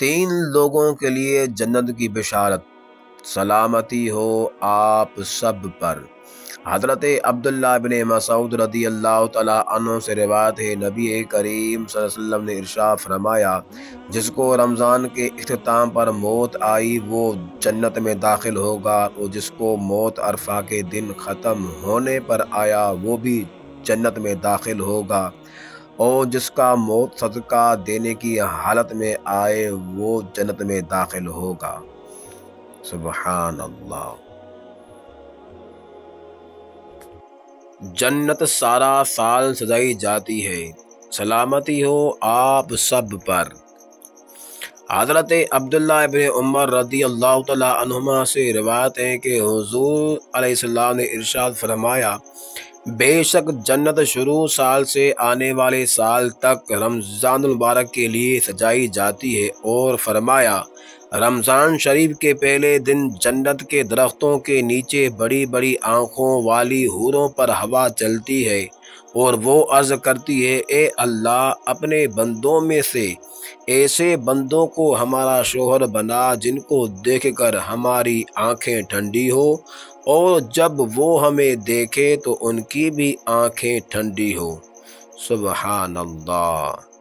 3 لوگوں کے لیے جنت کی بشارت، سلامتی ہو آپ سب پر۔ حضرت عبداللہ بن مسعود رضی اللہ تعالیٰ عنہ سے روایت ہے، نبی کریم صلی اللہ علیہ وسلم نے ارشاد فرمایا، جس کو رمضان کے اختتام پر موت آئی وہ جنت میں داخل ہوگا، اور جس کو موت عرفہ کے دن ختم ہونے پر آیا وہ بھی جنت میں داخل ہوگا، اور جس کا موت صدقہ دینے کی حالت میں آئے وہ جنت میں داخل ہوگا۔ سبحان اللہ۔ جنت سارا سال سجائی جاتی ہے، سلامتی ہو آپ سب پر۔ حضرت عبداللہ ابن عمر رضی اللہ تعالیٰ عنہما سے روایت ہے کہ حضور علیہ السلام نے ارشاد فرمایا، بے شک جنت شروع سال سے آنے والے سال تک رمضان المبارک کے لیے سجائی جاتی ہے، اور فرمایا، رمضان شریف کے پہلے دن جنت کے درختوں کے نیچے بڑی بڑی آنکھوں والی حوروں پر ہوا چلتی ہے، اور وہ عرض کرتی ہے، اے اللہ، اپنے بندوں میں سے ایسے بندوں کو ہمارا شوہر بنا جن کو دیکھ کر ہماری آنکھیں ٹھنڈی ہو، اور جب وہ ہمیں دیکھے تو ان کی بھی آنکھیں ٹھنڈی ہو۔ سبحان اللہ۔